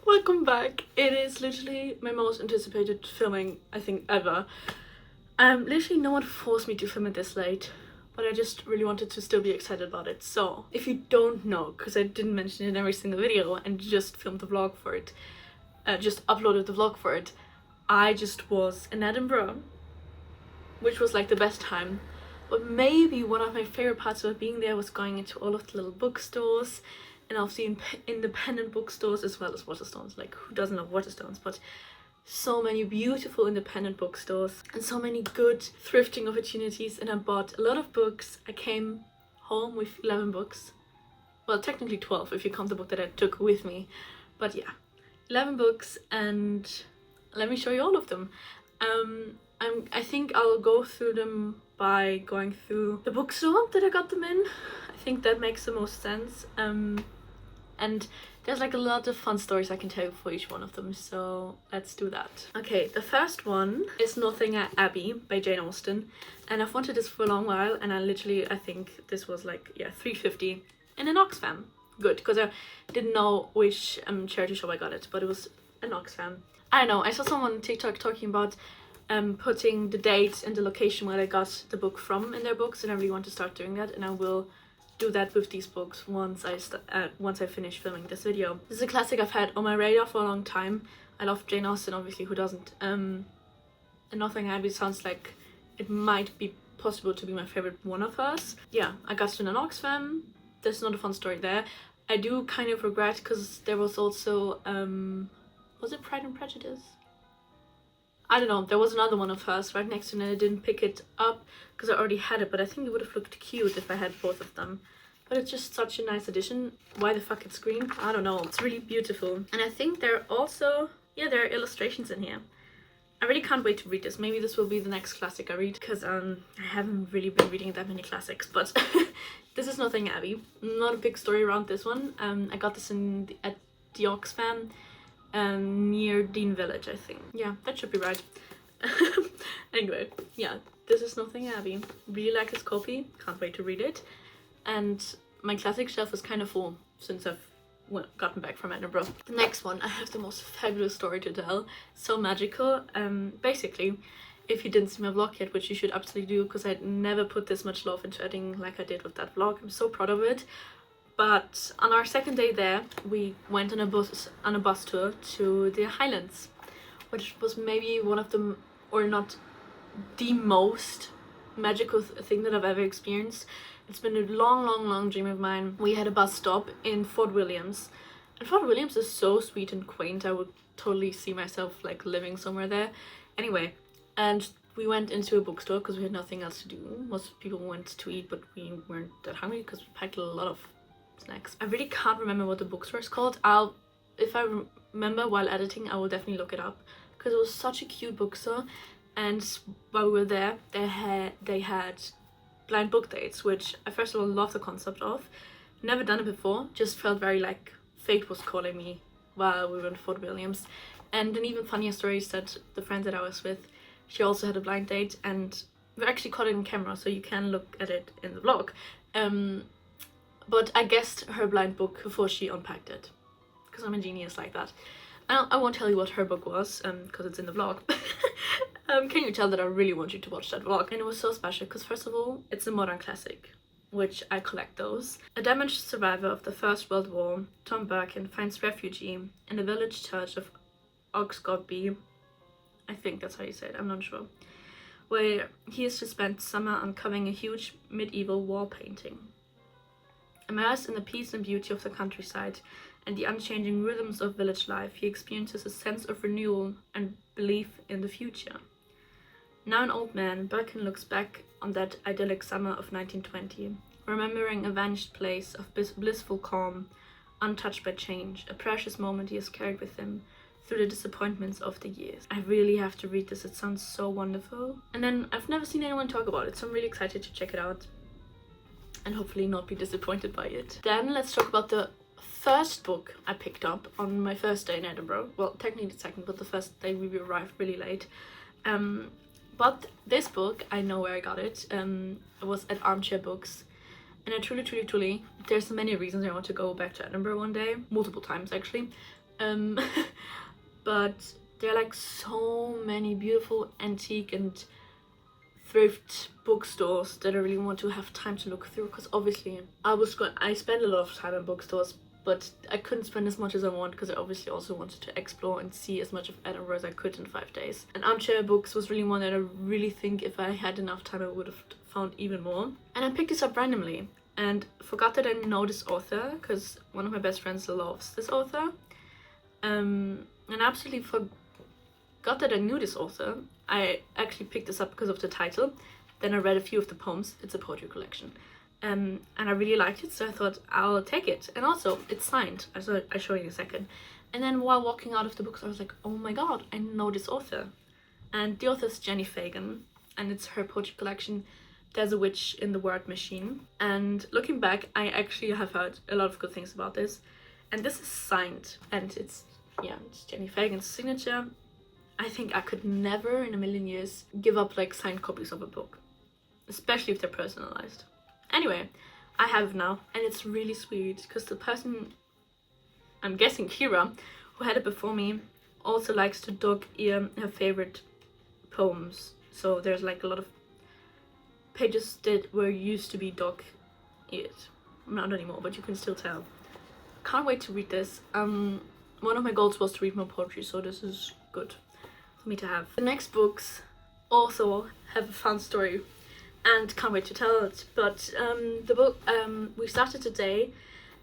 Welcome back. It is literally my most anticipated filming, I think, ever. Literally no one forced me to film it this late, but I just really wanted to still be excited about it. So, if you don't know, because I didn't mention it in every single video and just filmed the vlog for it, just uploaded the vlog for it, I just was in Edinburgh, which was like the best time. But maybe one of my favorite parts of being there was going into all of the little bookstores and of the independent bookstores as well as Waterstones. Like, who doesn't love Waterstones? But so many beautiful independent bookstores and so many good thrifting opportunities, and I bought a lot of books. I came home with 11 books. Well, technically 12 if you count the book that I took with me. But yeah, 11 books, and let me show you all of them. I think I'll go through them by going through the bookstore that I got them in. I think that makes the most sense. And there's like a lot of fun stories I can tell for each one of them, so let's do that. Okay, the first one is Northanger Abbey by Jane Austen, and I've wanted this for a long while, and I think this was like, yeah, £3.50 in an Oxfam. Good, because I didn't know which charity shop I got it, but it was an Oxfam. I don't know, I saw someone on TikTok talking about putting the date and the location where I got the book from in their books, and I really want to start doing that, and I will do that with these books once I finish filming this video. This is a classic I've had on my radar for a long time. I love Jane Austen, obviously, who doesn't? And Northanger Abbey sounds like it might be possible to be my favorite one of hers. Yeah, I got it in an Oxfam. There's not a fun story there. I do kind of regret, because there was also was it Pride and Prejudice? I don't know, there was another one of hers right next to it, and I didn't pick it up because I already had it, but I think it would have looked cute if I had both of them. But it's just such a nice addition. Why the fuck it's green? I don't know. It's really beautiful. And I think there are also, yeah, there are illustrations in here. I really can't wait to read this. Maybe this will be the next classic I read, because I haven't really been reading that many classics, but this is Northanger Abbey. Not a big story around this one. I got this at the Oxfam. Near Dean Village, I think. Yeah, that should be right. Anyway, yeah, this is Northanger Abbey. Really like this copy, can't wait to read it. And my classic shelf is kind of full since I've gotten back from Edinburgh. The next one, I have the most fabulous story to tell. So magical. Basically, if you didn't see my vlog yet, which you should absolutely do, because I'd never put this much love into editing like I did with that vlog. I'm so proud of it. But on our second day there, we went on a bus tour to the Highlands, which was maybe one of the, or not the most magical thing that I've ever experienced. It's been a long dream of mine. We had a bus stop in Fort Williams, and Fort Williams is so sweet and quaint. I would totally see myself like living somewhere there. Anyway, and we went into a bookstore because we had nothing else to do. Most people went to eat, but we weren't that hungry because we packed a lot of snacks. I really can't remember what the bookstore is called. If I remember while editing, I will definitely look it up, because it was such a cute bookstore. And while we were there, they had blind book dates, which I first of all love the concept of. Never done it before, just felt very like fate was calling me while we were in Fort Williams. And an even funnier story is that the friend that I was with, she also had a blind date, and we actually caught it on camera, so you can look at it in the vlog. But I guessed her blind book before she unpacked it, because I'm a genius like that. I won't tell you what her book was, because it's in the vlog. Can you tell that I really want you to watch that vlog? And it was so special, because first of all, it's a modern classic, which I collect those. A damaged survivor of the First World War, Tom Birkin finds refuge in the village church of Oxgorby, I think that's how you say it, I'm not sure, where he is to spend summer uncovering a huge medieval wall painting. Immersed in the peace and beauty of the countryside and the unchanging rhythms of village life, he experiences a sense of renewal and belief in the future. Now an old man, Birkin looks back on that idyllic summer of 1920, remembering a vanished place of blissful calm, untouched by change, a precious moment he has carried with him through the disappointments of the years. I really have to read this, it sounds so wonderful. And then I've never seen anyone talk about it, so I'm really excited to check it out and hopefully not be disappointed by it. Then let's talk about the first book I picked up on my first day in Edinburgh. Well, technically the second, but the first day we arrived really late. But this book, I know where I got it. It was at Armchair Books. And I truly, there's many reasons I want to go back to Edinburgh one day, multiple times actually. Um, but there are like so many beautiful antique and thrift bookstores that I really want to have time to look through, because obviously I spend a lot of time in bookstores, but I couldn't spend as much as I want because I obviously also wanted to explore and see as much of Edinburgh as I could in 5 days. And Armchair Books was really one that I really think if I had enough time I would have found even more. And I picked this up randomly and forgot that I know this author because one of my best friends loves this author. And I absolutely forgot that I knew this author. I actually picked this up because of the title. Then I read a few of the poems. It's a poetry collection. And I really liked it, so I thought I'll take it. And also, it's signed, as I'll show you in a second. And then while walking out of the bookstore, I was like, oh my god, I know this author. And the author is Jenny Fagan, and it's her poetry collection, There's a Witch in the Word Machine. And looking back, I actually have heard a lot of good things about this. And this is signed, and it's Jenny Fagan's signature. I think I could never in a million years give up like signed copies of a book, especially if they're personalized. Anyway, I have it now, and it's really sweet because the person, I'm guessing Kira, who had it before me, also likes to dog ear her favorite poems. So there's like a lot of pages that were used to be dog eared. Not anymore, but you can still tell. Can't wait to read this. One of my goals was to read more poetry, so this is good for me to have. The next books also have a fun story, and can't wait to tell it. But the book we started today,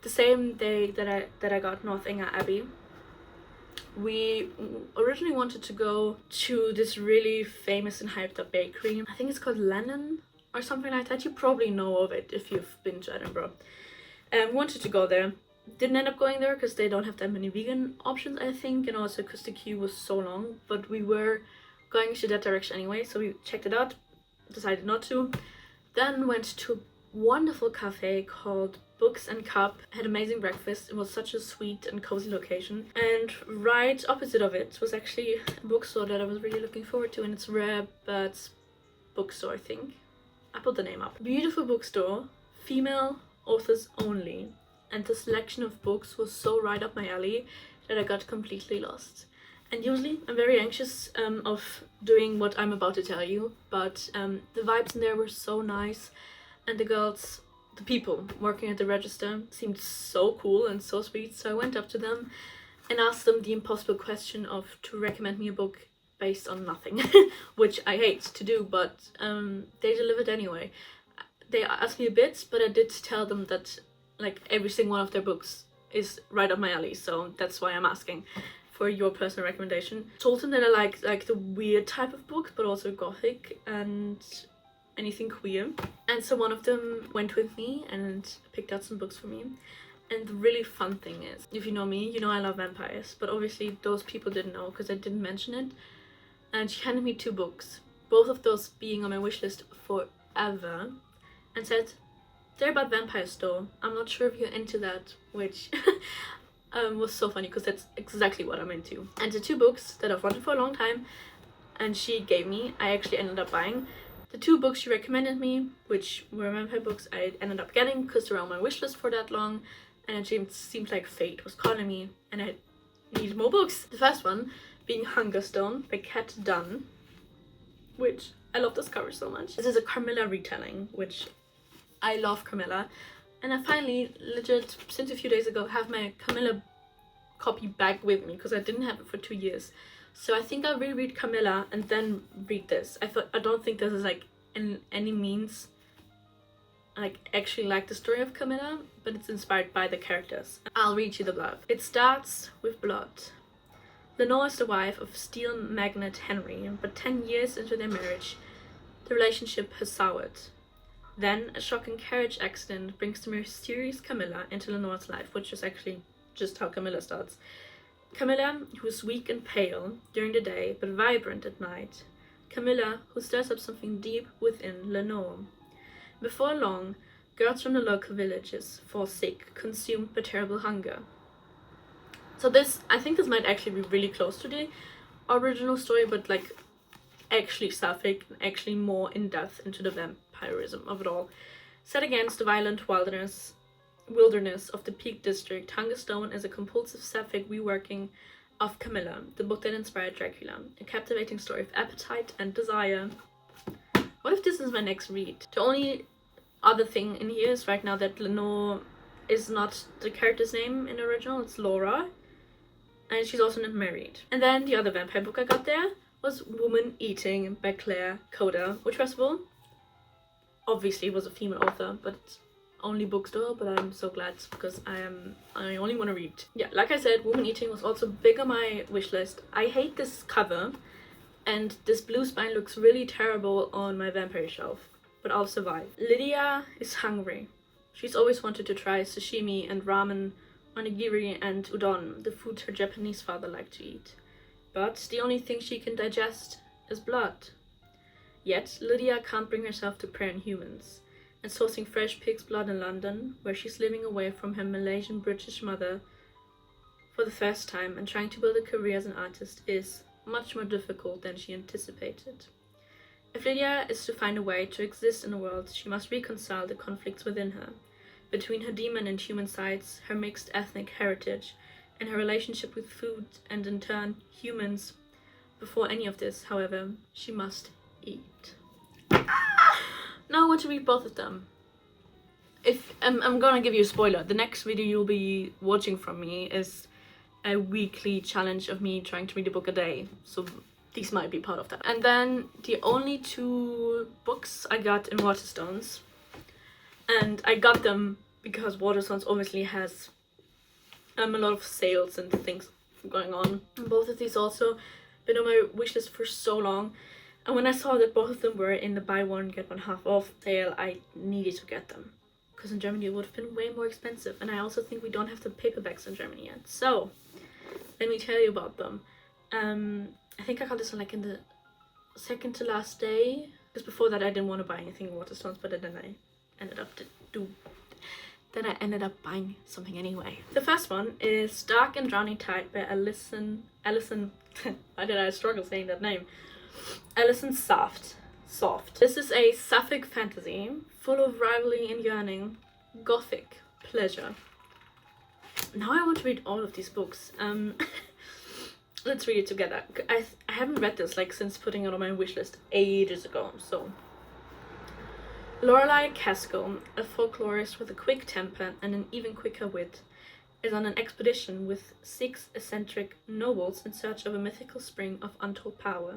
the same day that I got Northanger Abbey. We originally wanted to go to this really famous and hyped up bakery. I think it's called Lennon or something like that. You probably know of it if you've been to Edinburgh. Wanted to go there. Didn't end up going there because they don't have that many vegan options, I think, and also because the queue was so long. But we were going to that direction anyway, so we checked it out, decided not to. Then went to a wonderful cafe called Books and Cup. Had amazing breakfast. It was such a sweet and cozy location. And right opposite of it was actually a bookstore that I was really looking forward to, and it's Rare Birds Bookstore, I think. I put the name up. Beautiful bookstore, female authors only. And the selection of books was so right up my alley that I got completely lost. And usually I'm very anxious of doing what I'm about to tell you, but the vibes in there were so nice, and the people working at the register seemed so cool and so sweet. So I went up to them and asked them the impossible question of to recommend me a book based on nothing, which I hate to do, but they delivered anyway. They asked me a bit, but I did tell them that like every single one of their books is right up my alley, so that's why I'm asking for your personal recommendation. Told them that I like the weird type of books, but also gothic and anything queer. And so one of them went with me and picked out some books for me. And the really fun thing is, if you know me, you know I love vampires, but obviously those people didn't know because I didn't mention it. And she handed me 2 books, both of those being on my wishlist forever, and said, they're about vampires though. I'm not sure if you're into that, which was so funny because that's exactly what I'm into. And the 2 books that I've wanted for a long time and she gave me, I actually ended up buying. The 2 books she recommended me, which were vampire books, I ended up getting because they're on my wishlist for that long, and it seemed like fate was calling me and I needed more books. The first one being Hungerstone by Kat Dunn, which I love this cover so much. This is a Carmilla retelling, which I love Camilla, and I finally, legit, since a few days ago, have my Camilla copy back with me because I didn't have it for 2 years. So I think I'll reread Camilla and then read this. I don't think this is like in any means like actually like the story of Camilla, but it's inspired by the characters. I'll read you the blurb. It starts with blood. Lenore is the wife of steel magnate Henry, but 10 years into their marriage, the relationship has soured. Then, a shocking carriage accident brings the mysterious Camilla into Lenore's life, which is actually just how Camilla starts. Camilla, who is weak and pale during the day, but vibrant at night. Camilla, who stirs up something deep within Lenore. Before long, girls from the local villages fall sick, consumed by terrible hunger. So I think this might actually be really close to the original story, but like actually sapphic, actually more in depth into the vampirism of it all. Set against the violent wilderness wilderness of the Peak District, Hungerstone is a compulsive sapphic reworking of Camilla, the book that inspired Dracula, a captivating story of appetite and desire. What if this is my next read? The only other thing in here is right now that Lenore is not the character's name in the original, it's Laura, and she's also not married. And then the other vampire book I got there was Woman Eating by Claire Coda, which first of all, obviously was a female author, but it's only bookstore, but I'm so glad because I only want to read. Yeah, like I said, Woman Eating was also big on my wish list. I hate this cover, and this blue spine looks really terrible on my vampire shelf, but I'll survive. Lydia is hungry. She's always wanted to try sashimi and ramen, onigiri and udon, the foods her Japanese father liked to eat. But the only thing she can digest is blood. Yet, Lydia can't bring herself to prey on humans, and sourcing fresh pig's blood in London, where she's living away from her Malaysian-British mother for the first time and trying to build a career as an artist, is much more difficult than she anticipated. If Lydia is to find a way to exist in the world, she must reconcile the conflicts within her, between her demon and human sides, her mixed ethnic heritage, and her relationship with food and, in turn, humans. Before any of this, however, she must eat. Now I want to read both of them. If I'm gonna give you a spoiler, the next video you'll be watching from me is a weekly challenge of me trying to read a book a day, so these might be part of that. And then the only two books I got in Waterstones, and I got them because Waterstones obviously has a lot of sales and things going on. And both of these also been on my wishlist for so long, and when I saw that both of them were in the buy one get one half off sale, I needed to get them, because in Germany it would have been way more expensive, and I also think we don't have the paperbacks in Germany yet. So let me tell you about them. I think I got this one like in the second to last day, because before that I didn't want to buy anything in Waterstones, but then I ended up buying something anyway. The first one is Dark and Drowning Tide by Alison why did I struggle saying that name? Alison Soft. This is a sapphic fantasy full of rivalry and yearning, gothic pleasure. Now I want to read all of these books. Let's read it together. I haven't read this like since putting it on my wishlist ages ago, so. Lorelei Casco, a folklorist with a quick temper and an even quicker wit, is on an expedition with 6 eccentric nobles in search of a mythical spring of untold power.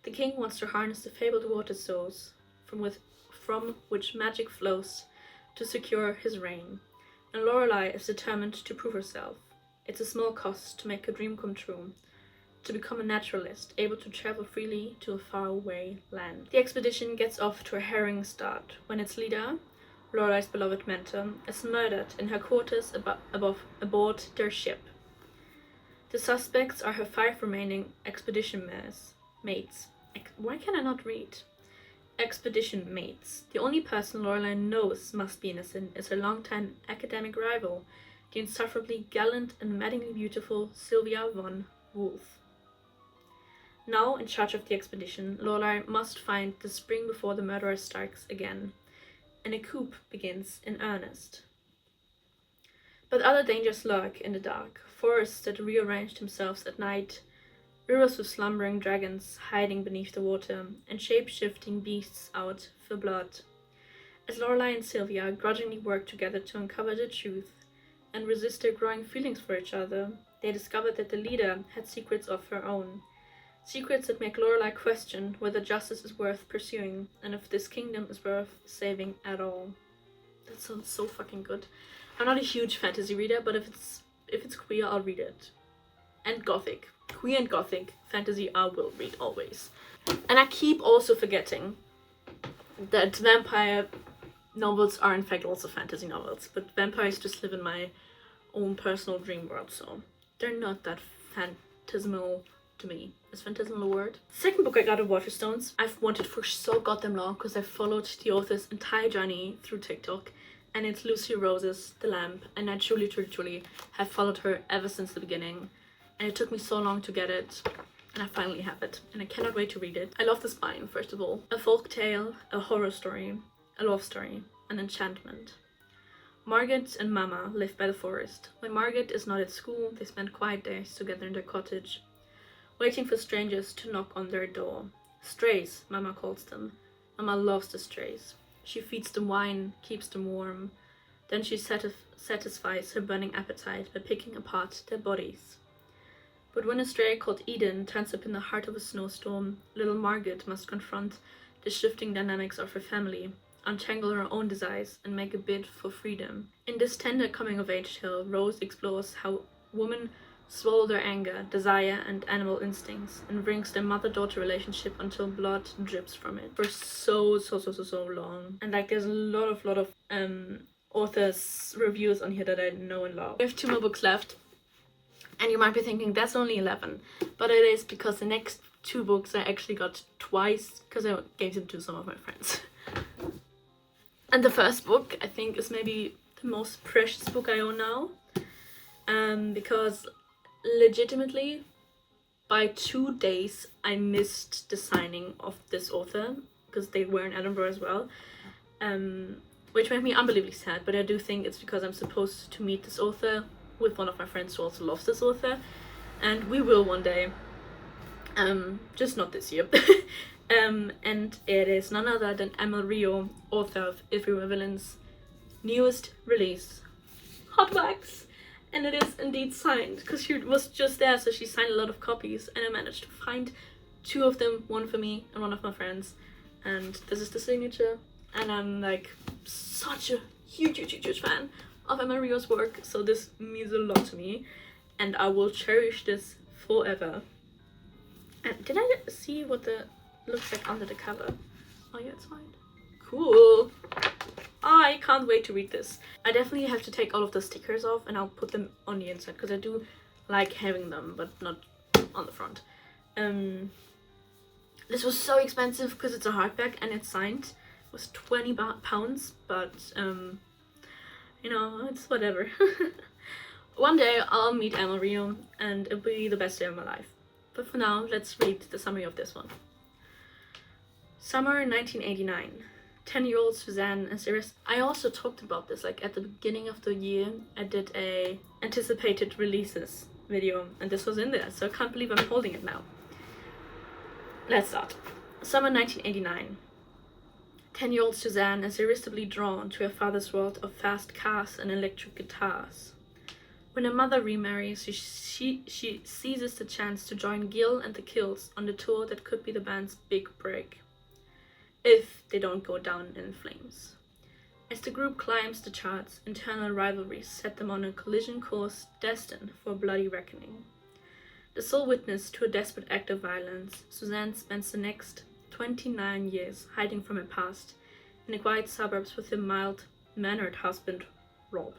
The king wants to harness the fabled water source from which magic flows to secure his reign, and Lorelei is determined to prove herself. It's a small cost to make a dream come true, to become a naturalist, able to travel freely to a faraway land. The expedition gets off to a harrowing start when its leader, Lorelei's beloved mentor, is murdered in her quarters aboard their ship. The suspects are her 5 remaining expedition mates. Why can I not read? Expedition mates. The only person Lorelei knows must be innocent is her longtime academic rival, the insufferably gallant and maddeningly beautiful Sylvia von Wolf. Now in charge of the expedition, Lorelei must find the spring before the murderer strikes again, and a coup begins in earnest. But other dangers lurk in the dark, forests that rearrange themselves at night, rivers with slumbering dragons hiding beneath the water, and shape-shifting beasts out for blood. As Lorelei and Sylvia grudgingly work together to uncover the truth and resist their growing feelings for each other, they discover that the leader had secrets of her own. Secrets that make Lorelei question whether justice is worth pursuing, and if this kingdom is worth saving at all. That sounds so fucking good. I'm not a huge fantasy reader, but if it's queer, I'll read it. And gothic. Queer and gothic fantasy I will read always. And I keep also forgetting that vampire novels are in fact also fantasy novels, but vampires just live in my own personal dream world, so they're not that phantasmal to me. Is phantasmal a word? Second book I got of Waterstones, I've wanted for so goddamn long because I've followed the author's entire journey through TikTok, and it's Lucy Rose's The Lamp, and I truly have followed her ever since the beginning, and it took me so long to get it, and I finally have it, and I cannot wait to read it. I love the spine, first of all. A folk tale, a horror story, a love story, an enchantment. Margaret and Mama live by the forest. When Margaret is not at school, they spend quiet days together in their cottage, waiting for strangers to knock on their door. Strays, Mama calls them. Mama loves the strays. She feeds them wine, keeps them warm. Then she satisfies her burning appetite by picking apart their bodies. But when a stray called Eden turns up in the heart of a snowstorm, little Margaret must confront the shifting dynamics of her family, untangle her own desires, and make a bid for freedom. In this tender coming-of-age tale, Rose explores how women swallow their anger, desire, and animal instincts, and brings their mother-daughter relationship until blood drips from it for so long. And like, there's a lot of authors' reviews on here that I know and love. We have 2 more books left, and you might be thinking that's only 11, but it is because the next 2 books I actually got twice because I gave them to some of my friends. And the first book, I think, is maybe the most precious book I own now, because legitimately by 2 days I missed the signing of this author because they were in Edinburgh as well, which made me unbelievably sad, but I do think it's because I'm supposed to meet this author with one of my friends who also loves this author, and we will one day, just not this year. And it is none other than Emma Rio, author of If We Were Villains' newest release, Hot Wax. And it is indeed signed, because she was just there, so she signed a lot of copies, and I managed to find 2 of them, one for me and one of my friends, and this is the signature. And I'm like such a huge fan of Emma Rio's work, so this means a lot to me, and I will cherish this forever. And did I see what the looks like under the cover? Oh yeah, it's fine. Cool. I can't wait to read this. I definitely have to take all of the stickers off and I'll put them on the inside because I do like having them, but not on the front. This was so expensive because it's a hardback and it's signed. It was £20, but you know, it's whatever. One day I'll meet Emma Rio and it'll be the best day of my life. But for now, let's read the summary of this one. Summer 1989. 10-year-old Suzanne and Iris. I also talked about this, like at the beginning of the year, I did a anticipated releases video and this was in there, so I can't believe I'm holding it now. Let's start. Summer 1989. 10-year-old Suzanne is irresistibly drawn to her father's world of fast cars and electric guitars. When her mother remarries, she seizes the chance to join Gil and the Kills on the tour that could be the band's big break, if they don't go down in flames. As the group climbs the charts, internal rivalries set them on a collision course destined for a bloody reckoning. The sole witness to a desperate act of violence, Suzanne spends the next 29 years hiding from her past in the quiet suburbs with her mild-mannered husband, Rob.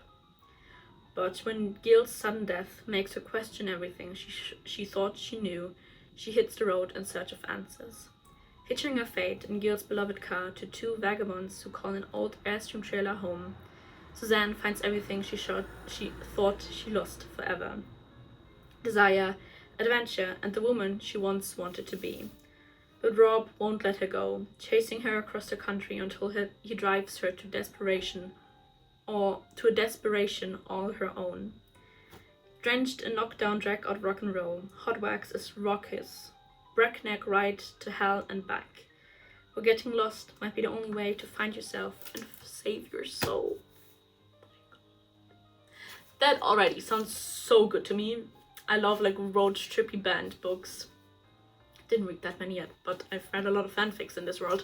But when Gil's sudden death makes her question everything she thought she knew, she hits the road in search of answers. Hitching her fate in Gil's beloved car to 2 vagabonds who call an old Airstream trailer home, Suzanne finds everything she thought she lost forever. Desire, adventure, and the woman she once wanted to be. But Rob won't let her go, chasing her across the country until he drives her to desperation, or to a desperation all her own. Drenched in knockdown drag-out rock and roll, Hot Wax is raucous, breakneck ride to hell and back, where getting lost might be the only way to find yourself and save your soul. That already sounds so good to me. I love like road trippy band books. Didn't read that many yet, but I've read a lot of fanfics in this world.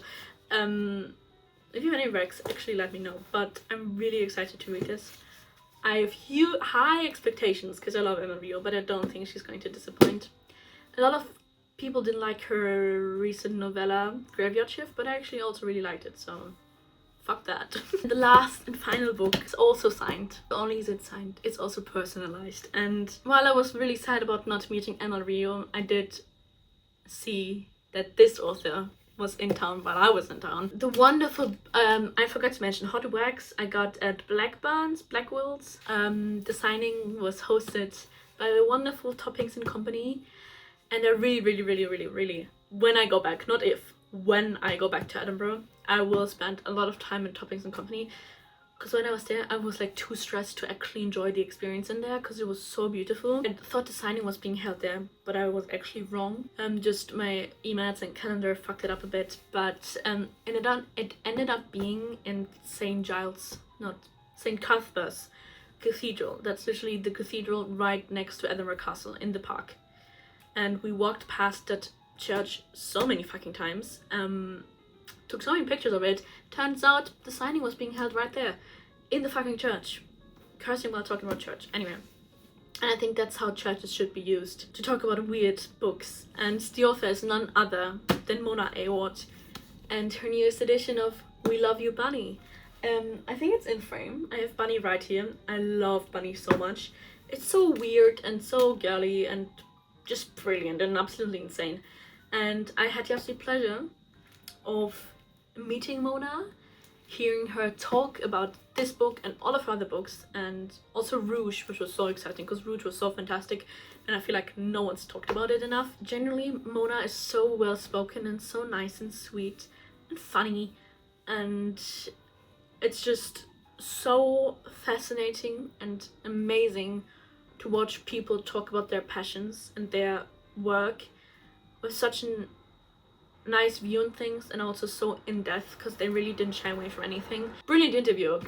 If you have any recs, actually let me know, but I'm really excited to read this. I have high expectations because I love Emma Rio, but I don't think she's going to disappoint. A lot of people didn't like her recent novella, Graveyard Shift, but I actually also really liked it, so fuck that. The last and final book is also signed. Not only is it signed, it's also personalized. And while I was really sad about not meeting Emma Rio, I did see that this author was in town while I was in town. The wonderful, I forgot to mention, Hot Wax I got at Blackwell's. The signing was hosted by the wonderful Toppings and Company. And I really, when I go back, not if, when I go back to Edinburgh, I will spend a lot of time in Toppings and Company because when I was there I was like too stressed to actually enjoy the experience in there because it was so beautiful. I thought the signing was being held there, but I was actually wrong. Just my emails and calendar fucked it up a bit, but it ended up being in St. Giles, not St. Cuthbert's Cathedral. That's literally the cathedral right next to Edinburgh Castle in the park. And we walked past that church so many fucking times. Took so many pictures of it. Turns out the signing was being held right there in the fucking church. Cursing while talking about church. Anyway. And I think that's how churches should be used, to talk about weird books. And the author is none other than Mona Award and her newest edition of We Love You Bunny. I think it's in frame. I have Bunny right here. I love Bunny so much. It's so weird and so girly and just brilliant and absolutely insane. And I had the absolute pleasure of meeting Mona, hearing her talk about this book and all of her other books, and also Rouge, which was so exciting because Rouge was so fantastic and I feel like no one's talked about it enough. Generally, Mona is so well spoken and so nice and sweet and funny, and it's just so fascinating and amazing to watch people talk about their passions and their work with such a nice view on things, and also so in-depth because they really didn't shy away from anything. Brilliant interview,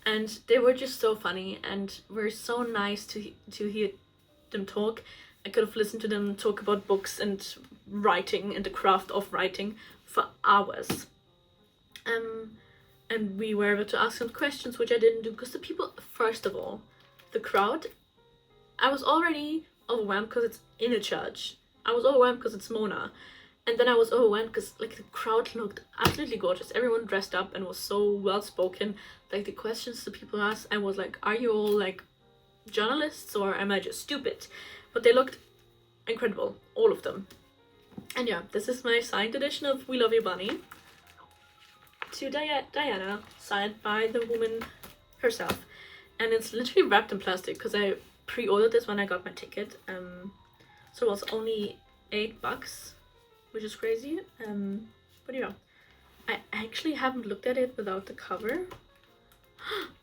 and they were just so funny and were so nice to hear them talk. I could have listened to them talk about books and writing and the craft of writing for hours. And we were able to ask some questions, which I didn't do because the people, first of all, the crowd, I was already overwhelmed because it's in a church. I was overwhelmed because it's Mona. And then I was overwhelmed because like the crowd looked absolutely gorgeous. Everyone dressed up and was so well spoken. Like the questions the people asked, I was like, are you all like journalists or am I just stupid? But they looked incredible, all of them. And yeah, this is my signed edition of We Love You Bunny. To Diana, signed by the woman herself. And it's literally wrapped in plastic because I pre-ordered this when I got my ticket. So it was only $8, which is crazy. But yeah, I actually haven't looked at it without the cover.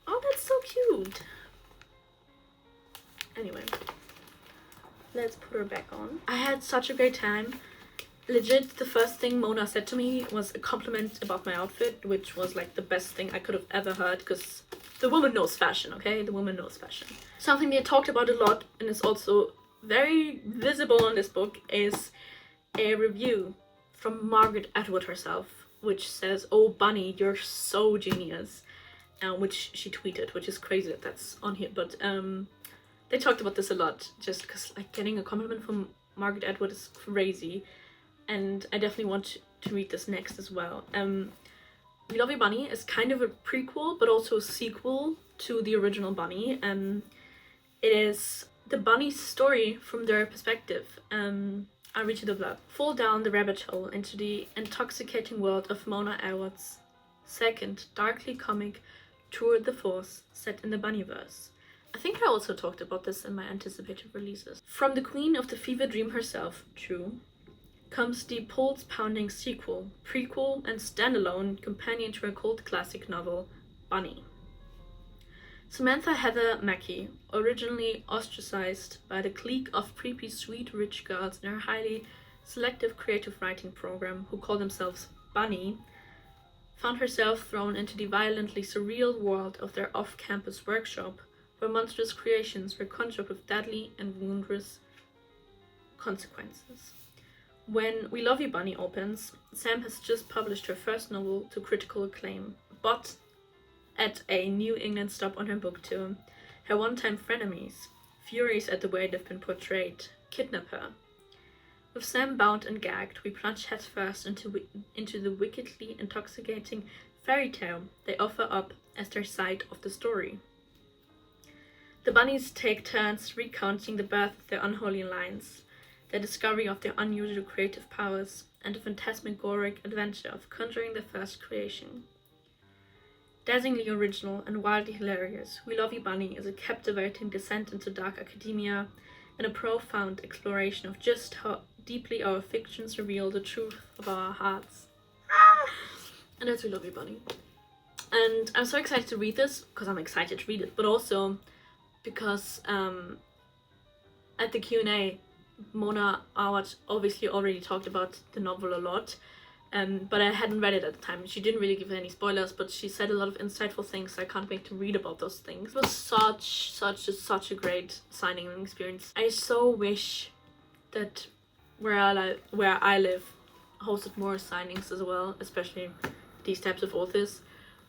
Oh, that's so cute. Anyway, let's put her back on. I had such a great time. Legit, the first thing Mona said to me was a compliment about my outfit, which was like the best thing I could have ever heard because the woman knows fashion, okay? The woman knows fashion. Something they talked about a lot and is also very visible on this book is a review from Margaret Atwood herself, which says, "Oh Bunny, you're so genius," which she tweeted, which is crazy that that's on here. But they talked about this a lot, just because like getting a compliment from Margaret Atwood is crazy, and I definitely want to read this next as well. We Love You Bunny is kind of a prequel, but also a sequel to the original Bunny. It is the bunny's story from their perspective. I'll read you the blurb. Fall down the rabbit hole into the intoxicating world of Mona Award's second darkly comic tour de force set in the Bunnyverse. I think I also talked about this in my anticipated releases. From the queen of the fever dream herself, True, comes the pulse-pounding sequel, prequel, and standalone companion to her cult classic novel, Bunny. Samantha Heather Mackey, originally ostracized by the clique of creepy sweet rich girls in her highly selective creative writing program who call themselves Bunny, found herself thrown into the violently surreal world of their off-campus workshop, where monstrous creations were conjured with deadly and wondrous consequences. When We Love You Bunny opens, Sam has just published her first novel to critical acclaim, but at a New England stop on her book tour, her one-time frenemies, furious at the way they've been portrayed, kidnap her. With Sam bound and gagged, we plunge headfirst into the wickedly intoxicating fairy tale they offer up as their side of the story. The bunnies take turns recounting the birth of their unholy lines, their discovery of their unusual creative powers, and the phantasmagoric adventure of conjuring their first creation. Dazzlingly original and wildly hilarious, We Love You Bunny is a captivating descent into dark academia and a profound exploration of just how deeply our fictions reveal the truth of our hearts. And that's We Love You Bunny. And I'm so excited to read this because I'm excited to read it, but also because at the Q&A, Mona Awad obviously already talked about the novel a lot, but I hadn't read it at the time. She didn't really give any spoilers, but she said a lot of insightful things, so I can't wait to read about those things. It was such a great signing experience. I so wish that where I live hosted more signings as well, especially these types of authors,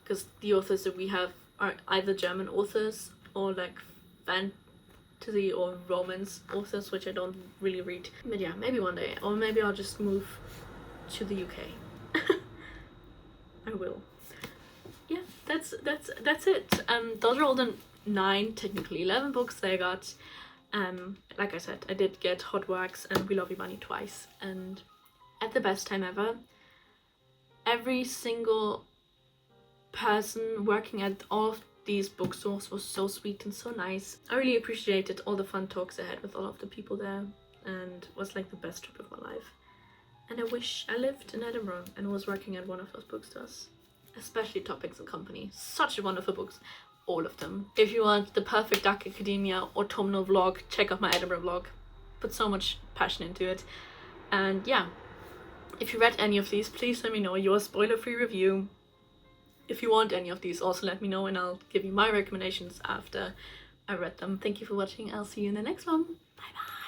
because the authors that we have are either German authors or like fantasy or romance authors, which I don't really read. But yeah, maybe one day, or maybe I'll just move to the UK. I will. Yeah, that's it. Those are all the 9, technically 11 books that I got. Like I said, I did get Hot Wax and We Love You Bunny twice, and at the best time ever. Every single person working at all of these bookstores was so sweet and so nice. I really appreciated all the fun talks I had with all of the people there, and it was like the best trip of my life. And I wish I lived in Edinburgh and was working at one of those bookstores, especially Topics and Company. Such wonderful books, all of them. If you want the perfect Dark Academia autumnal vlog, check out my Edinburgh vlog. Put so much passion into it. And yeah, if you read any of these, please let me know your spoiler-free review. If you want any of these, also let me know and I'll give you my recommendations after I read them. Thank you for watching. I'll see you in the next one. Bye bye.